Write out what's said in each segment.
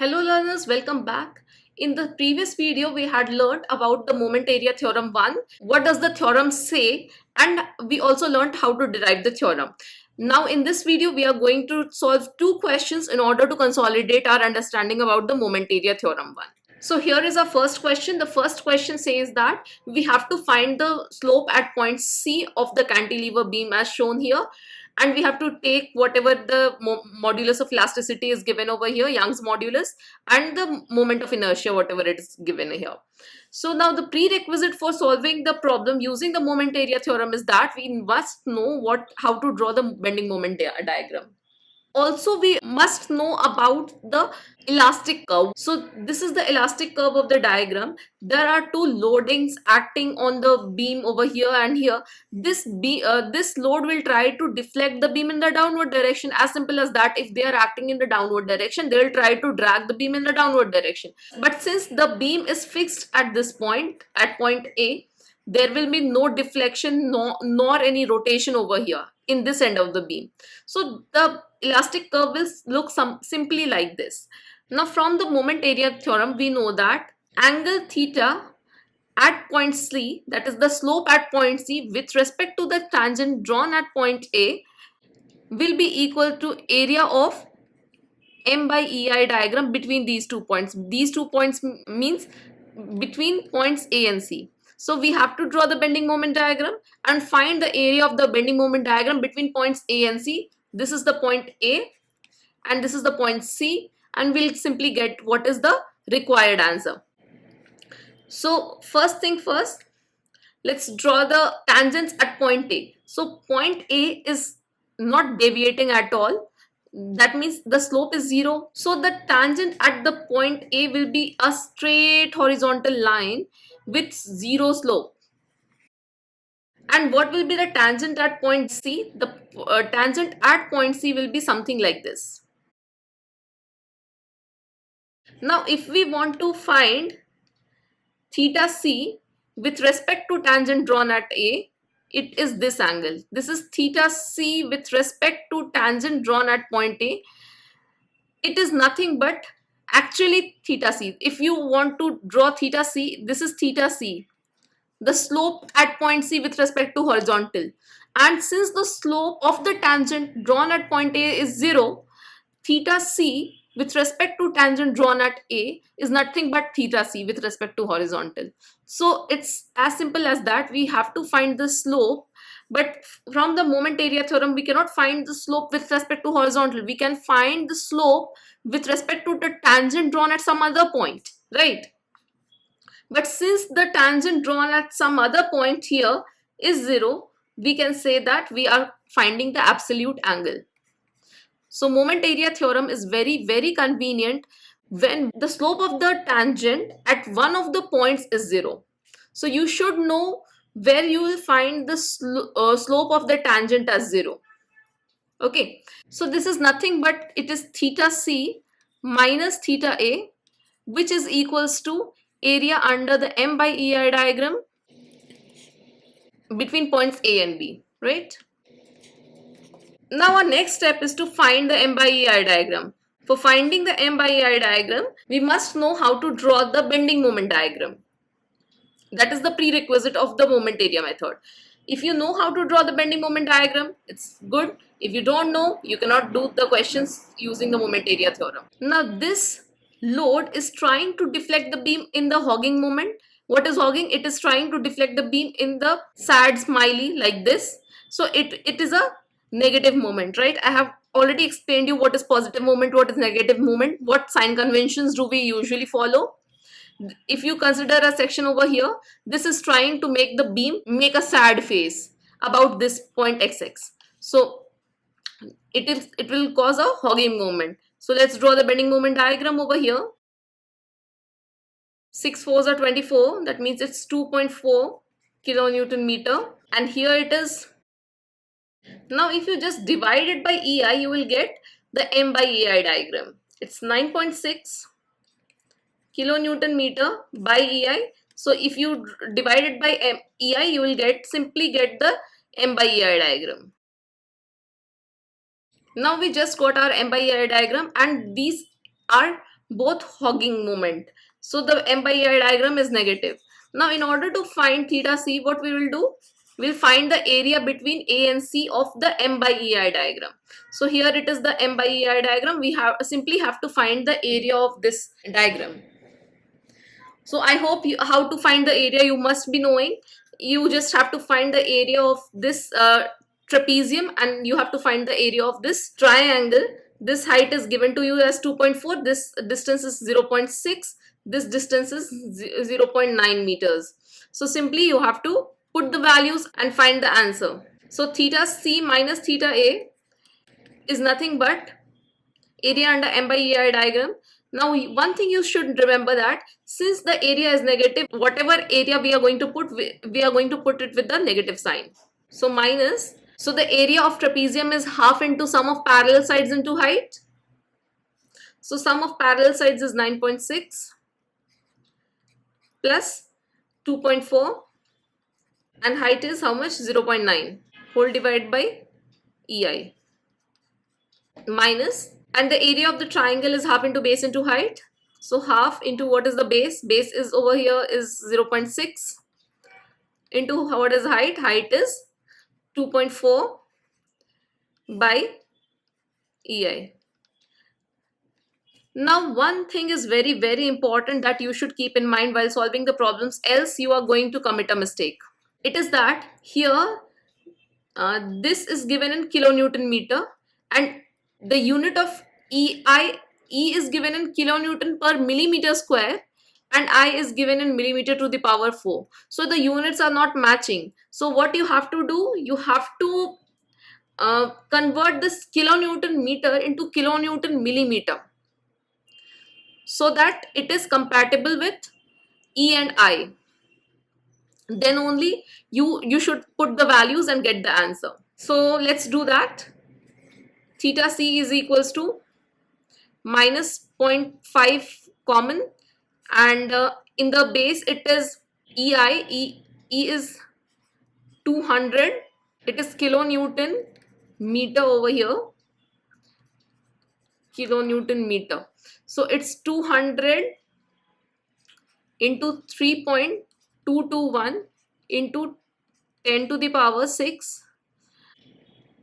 Hello learners, welcome back. In the previous video, we had learned about the moment area theorem 1. What does the theorem say? And we also learned how to derive the theorem. Now in this video, we are going to solve two questions in order to consolidate our understanding about the moment area theorem 1. So here is our first question. The first question says that we have to find the slope at point C of the cantilever beam as shown here, and we have to take whatever the modulus of elasticity is given over here, Young's modulus, and the moment of inertia, whatever it is given here. So now the prerequisite for solving the problem using the moment area theorem is that we must know how to draw the bending moment diagram. Also, we must know about the elastic curve. So this is the elastic curve of the diagram. There are two loadings acting on the beam over here and here. This load will try to deflect the beam in the downward direction. As simple as that. If they are acting in the downward direction, they will try to drag the beam in the downward direction. But since the beam is fixed at this point, at point A, there will be no deflection nor any rotation over here in this end of the beam. So the elastic curve will look simply like this. Now from the moment area theorem, we know that angle theta at point C, that is the slope at point C with respect to the tangent drawn at point A, will be equal to area of M by EI diagram between these 2 points. These 2 points means between points A and C. So we have to draw the bending moment diagram and find the area of the bending moment diagram between points A and C. This is the point A and this is the point C, and we'll simply get what is the required answer. So first thing first, let's draw the tangents at point A. So point A is not deviating at all. That means the slope is 0. So the tangent at the point A will be a straight horizontal line with 0 slope. And what will be the tangent at point C? The tangent at point C will be something like this. Now if we want to find theta C with respect to tangent drawn at A, it is this angle. This is theta C with respect to tangent drawn at point A. It is nothing but actually theta C. If you want to draw theta C, this is theta C, the slope at point C with respect to horizontal. And since the slope of the tangent drawn at point A is 0, theta C with respect to tangent drawn at A is nothing but theta C with respect to horizontal. So it's as simple as that. We have to find the slope, but from the moment area theorem, we cannot find the slope with respect to horizontal. We can find the slope with respect to the tangent drawn at some other point, right? But since the tangent drawn at some other point here is 0, we can say that we are finding the absolute angle. So moment area theorem is very convenient when the slope of the tangent at one of the points is 0. So you should know where you will find the slope of the tangent as 0. Okay, so this is nothing but it is theta C minus theta A, which is equals to area under the M by EI diagram between points A and B, right? Now our next step is to find the M by EI diagram. For finding the M by EI diagram, we must know how to draw the bending moment diagram. That is the prerequisite of the moment area method. If you know how to draw the bending moment diagram, it's good. If you don't know, you cannot do the questions using the moment area theorem. Now this load is trying to deflect the beam in the hogging moment. What is hogging? It is trying to deflect the beam in the sad smiley like this. So it is a negative moment, right? I have already explained you what is positive moment, what is negative moment, what sign conventions do we usually follow. If you consider a section over here, this is trying to make the beam make a sad face about this point xx. So it will cause a hogging moment. So let's draw the bending moment diagram over here. 6 fours are 24. That means it's 2.4 kilonewton meter. And here it is. Now if you just divide it by EI, you will get the M by EI diagram. It's 9.6 kilonewton meter by EI. So if you divide it by EI, you will simply get the M by EI diagram. Now we just got our M by EI diagram, and these are both hogging moment. So the M by EI diagram is negative. Now in order to find theta C, what we will do? We'll find the area between A and C of the M by EI diagram. So here it is the M by EI diagram. We simply have to find the area of this diagram. So I hope how to find the area you must be knowing. You just have to find the area of this trapezium, and you have to find the area of this triangle. This height is given to you as 2.4. This distance is 0.6. This distance is 0.9 meters. So simply you have to put the values and find the answer. So theta C minus theta A is nothing but area under M by EI diagram. Now one thing you should remember, that since the area is negative, whatever area we are going to put, we are going to put it with the negative sign. So minus, so the area of trapezium is half into sum of parallel sides into height. So sum of parallel sides is 9.6 plus 2.4 and height is how much? 0.9 whole divided by EI minus, and the area of the triangle is half into base into height. So half into what is the base? Base is over here is 0.6 into what is height? Height is 2.4 by EI. Now one thing is very, very important that you should keep in mind while solving the problems, else you are going to commit a mistake. It is that here this is given in kilonewton meter, and the unit of E is given in kilonewton per millimeter square, and I is given in millimeter to the power 4. So the units are not matching. So what you have to do, you have to convert this kilonewton meter into kilonewton millimeter, so that it is compatible with E and I. Then only you should put the values and get the answer. So let's do that. Theta C is equals to minus 0.5 common, and in the base it is EI. E is 200. It is kilonewton meter over here. Kilonewton meter. So it's 200 into 3.221 into 10 to the power 6,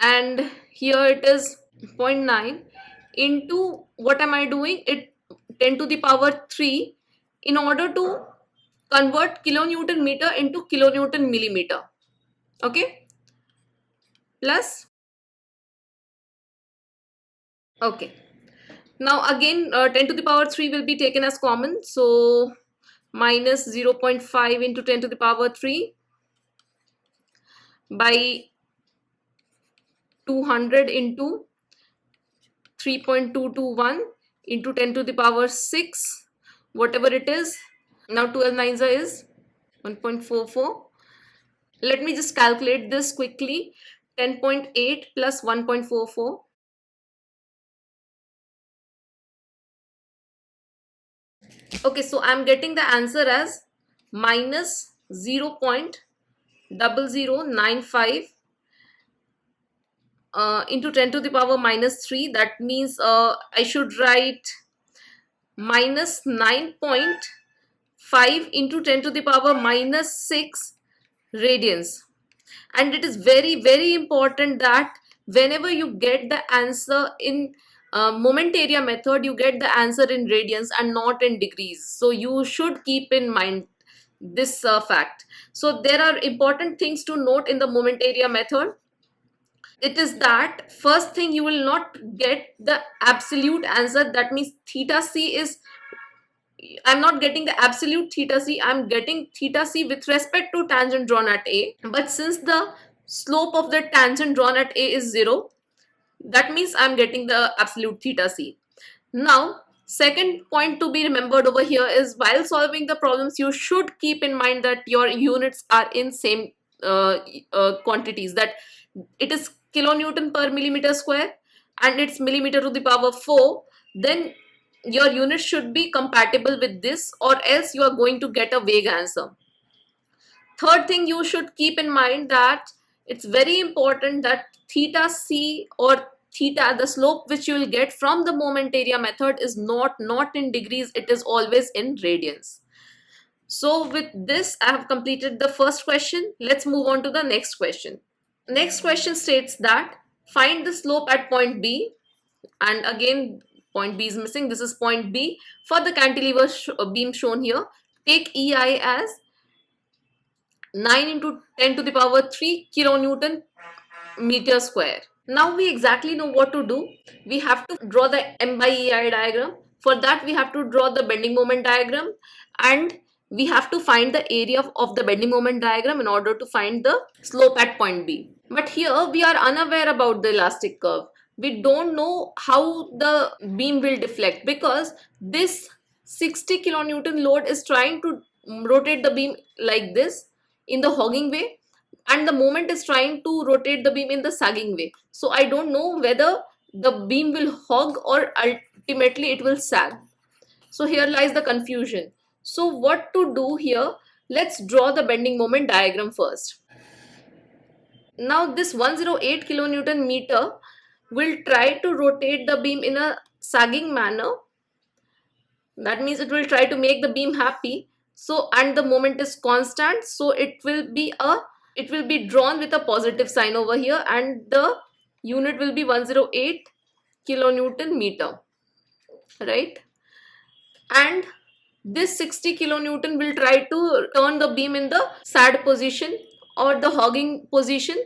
and here it is 0.9 into, what am I doing? It 10 to the power 3 in order to convert kilonewton meter into kilonewton millimeter. Okay, plus, okay, now again 10 to the power 3 will be taken as common, so minus 0.5 into 10 to the power 3 by 200 into 3.221 into 10 to the power 6, whatever it is. Now 12 nines is 1.44. Let me just calculate this quickly. 10.8 plus 1.44. Okay, so I'm getting the answer as minus 0.0095 into 10 to the power minus 3. That means I should write minus 9.5 into 10 to the power minus 6 radians. And it is very, very important that whenever you get the answer in moment area method, you get the answer in radians and not in degrees. So you should keep in mind this fact. So there are important things to note in the moment area method. It is that first thing, you will not get the absolute answer. That means theta C is, I'm not getting the absolute theta C, I'm getting theta C with respect to tangent drawn at A. But since the slope of the tangent drawn at A is 0, that means I'm getting the absolute theta C. Now, second point to be remembered over here is, while solving the problems, you should keep in mind that your units are in same quantities, that it is kilonewton per millimeter square and it's millimeter to the power 4. Then your unit should be compatible with this, or else you are going to get a vague answer. Third thing you should keep in mind, that it's very important that theta C or theta, the slope which you will get from the moment area method is not in degrees, it is always in radians. So with this, I have completed the first question. Let's move on to the next question. Next question states that find the slope at point B, and again point B is missing. This is point B for the cantilever beam shown here. Take EI as 9 into 10 to the power 3 kilonewton meter square. Now we exactly know what to do. We have to draw the M by EI diagram. For that we have to draw the bending moment diagram, and we have to find the area of the bending moment diagram in order to find the slope at point B. But here we are unaware about the elastic curve. We don't know how the beam will deflect, because this 60 kilonewton load is trying to rotate the beam like this in the hogging way, and the moment is trying to rotate the beam in the sagging way. So I don't know whether the beam will hog or ultimately it will sag. So here lies the confusion. So what to do here? Let's draw the bending moment diagram first. Now this 108 kilonewton meter will try to rotate the beam in a sagging manner. That means it will try to make the beam happy. So, and the moment is constant, so it will be drawn with a positive sign over here, and the unit will be 108 kilonewton meter, right? And this 60 kilonewton will try to turn the beam in the sad position or the hogging position.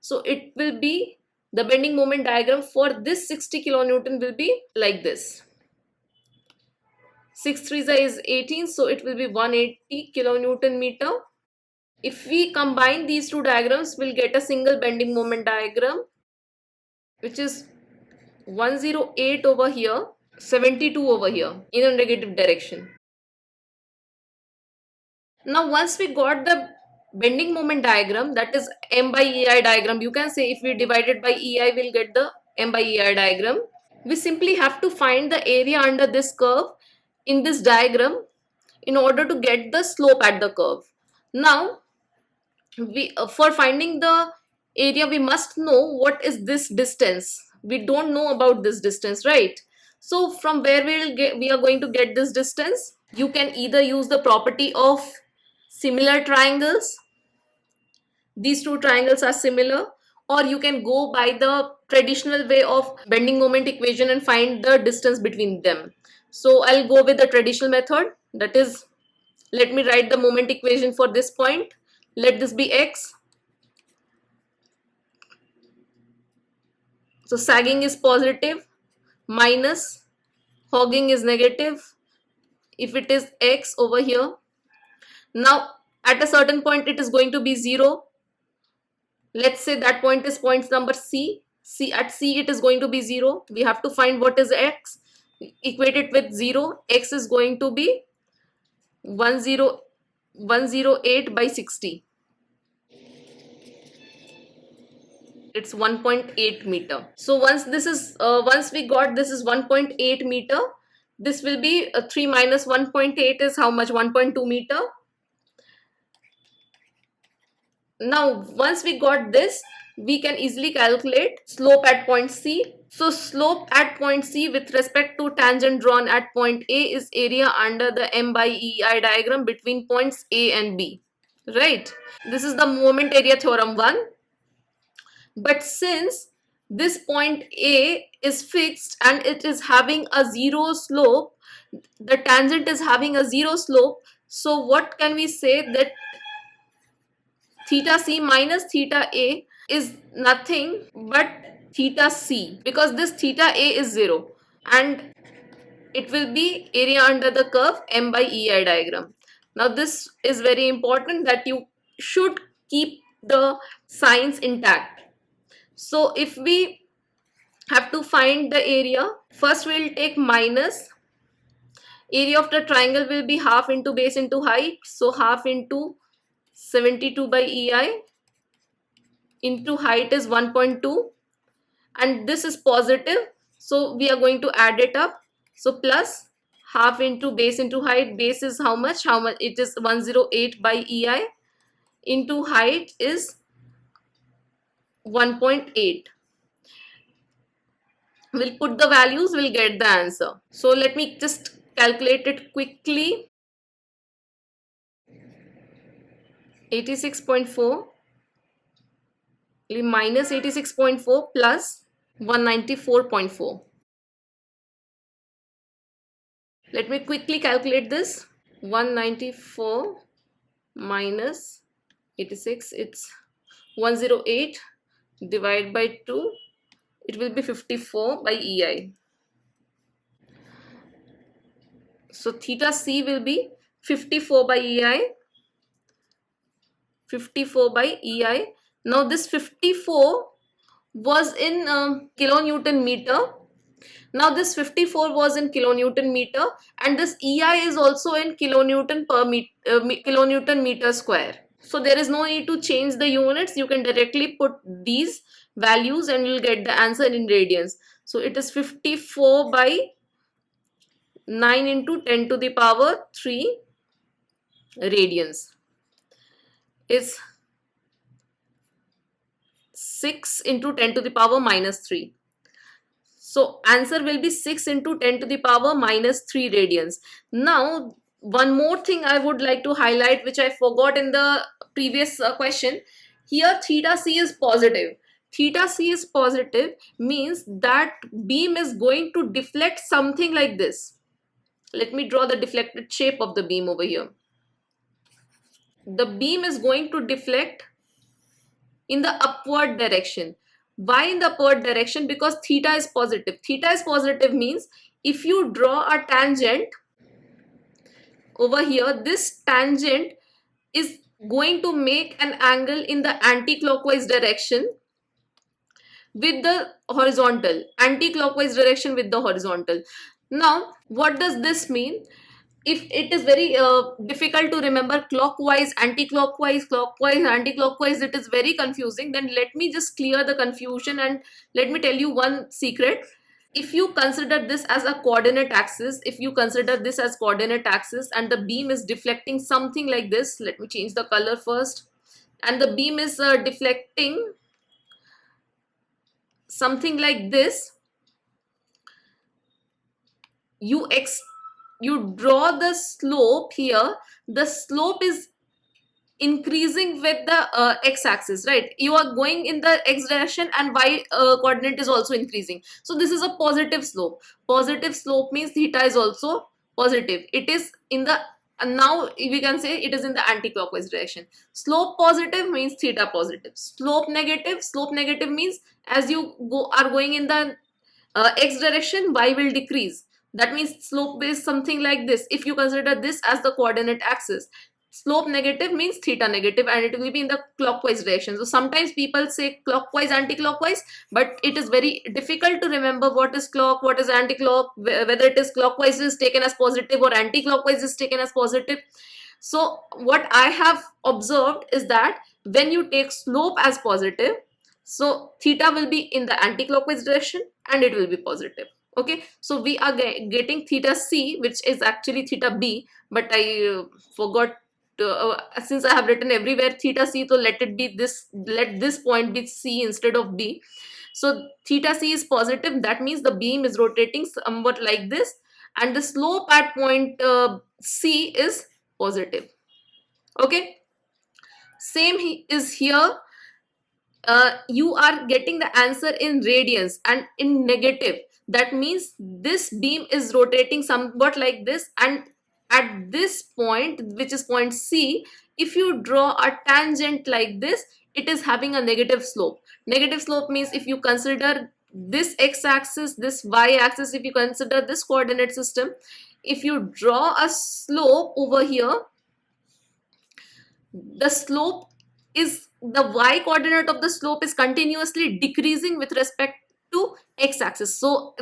So it will be, the bending moment diagram for this 60 kilonewton will be like this. 6 3 is 18, so it will be 180 kilonewton meter. If we combine these two diagrams, we'll get a single bending moment diagram, which is 108 over here, 72 over here in a negative direction. Now once we got the bending moment diagram, that is M by EI diagram, you can say if we divide it by EI, we'll get the M by EI diagram. We simply have to find the area under this curve in this diagram in order to get the slope at the curve. Now we for finding the area, we must know what is this distance. We don't know about this distance, right? So from where we are going to get this distance? You can either use the property of similar triangles. These two triangles are similar, or you can go by the traditional way of bending moment equation and find the distance between them. So I'll go with the traditional method, that is, let me write the moment equation for this point. Let this be x. So sagging is positive, minus hogging is negative if it is x over here. Now at a certain point it is going to be 0. Let's say that point is point number C. At C it is going to be 0. We have to find what is x. Equate it with 0. X is going to be 108 by 60. It's 1.8 meter. So once we got this is 1.8 meter, this will be 3 minus 1.8 is how much? 1.2 meter. Now once we got this, we can easily calculate slope at point C. So slope at point C with respect to tangent drawn at point A is area under the M by EI diagram between points A and B, right? This is the moment area theorem 1. But since this point A is fixed and it is having a 0 slope, the tangent is having a 0 slope, so what can we say? That theta C minus theta A is nothing but theta C, because this theta A is 0, and it will be area under the curve M by EI diagram. Now this is very important, that you should keep the signs intact. So if we have to find the area, first we will take minus. Area of the triangle will be half into base into height, so half into 72 by EI into height is 1.2, and this is positive, so we are going to add it up. So plus half into base into height, base is how much? It is 108 by EI into height is 1.8. We'll put the values, we'll get the answer. So let me just calculate it quickly. 86.4 minus 86.4 plus 194.4. Let me quickly calculate this. 194 minus 86, it's 108 divided by 2. It will be 54 by EI. So theta C will be 54 by EI. 54 by EI. Now this 54 was in kilonewton meter. Now this 54 was in kilonewton meter, and this EI is also in kilonewton per kilonewton meter square. So there is no need to change the units. You can directly put these values and you'll get the answer in radians. So it is 54 by 9 into 10 to the power 3 radians. Is 6 into 10 to the power minus 3. So answer will be 6 into 10 to the power minus 3 radians. Now, one more thing I would like to highlight, which I forgot in the previous question. Here theta C is positive. Theta C is positive means that beam is going to deflect something like this. Let me draw the deflected shape of the beam over here. The beam is going to deflect in the upward direction. Why in the upward direction? Because theta is positive. Theta is positive means if you draw a tangent over here, this tangent is going to make an angle in the anti-clockwise direction with the horizontal. Anti-clockwise direction with the horizontal. Now, what does this mean? If it is very difficult to remember clockwise, anti-clockwise, clockwise, anti-clockwise, it is very confusing, then let me just clear the confusion and let me tell you one secret. If you consider this as a coordinate axis, if you consider this as coordinate axis and the beam is deflecting something like this, let me change the color first, and the beam is deflecting something like this, you draw the slope here. The slope is increasing with the x-axis, right? You are going in the x direction and y coordinate is also increasing. So this is a positive slope. Positive slope means theta is also positive. It is in the now we can say it is in the anti-clockwise direction. Slope positive means theta positive. Slope negative means as you are going in the x direction, y will decrease. That means slope is something like this. If you consider this as the coordinate axis, slope negative means theta negative, and it will be in the clockwise direction. So sometimes people say clockwise, anti-clockwise, but it is very difficult to remember what is clock, what is anti-clock, whether it is clockwise is taken as positive or anti-clockwise is taken as positive. So what I have observed is that when you take slope as positive, so theta will be in the anti-clockwise direction and it will be positive. Okay, so we are getting theta C, which is actually theta B, but I forgot since I have written everywhere theta C, so let it be this, let this point be C instead of B. So theta C is positive, that means the beam is rotating somewhat like this, and the slope at point C is positive. Okay, same is here. You are getting the answer in radians and in negative. That means this beam is rotating somewhat like this, and at this point, which is point C, if you draw a tangent like this, it is having a negative slope. Negative slope means if you consider this x-axis, this y-axis, if you consider this coordinate system, if you draw a slope over here, the slope is, the y coordinate of the slope is continuously decreasing with respect to x-axis. So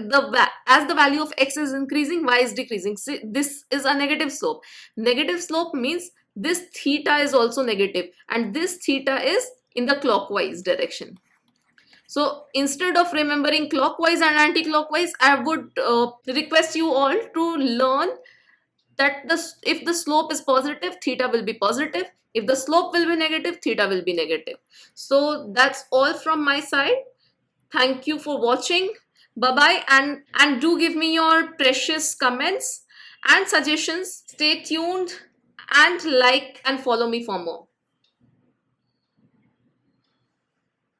as the value of x is increasing, y is decreasing. See, this is a negative slope. Negative slope means this theta is also negative, and this theta is in the clockwise direction. So instead of remembering clockwise and anti-clockwise, I would request you all to learn that if the slope is positive, theta will be positive. If the slope will be negative, theta will be negative. So that's all from my side. Thank you for watching. Bye bye, and do give me your precious comments and suggestions. Stay tuned and like and follow me for more.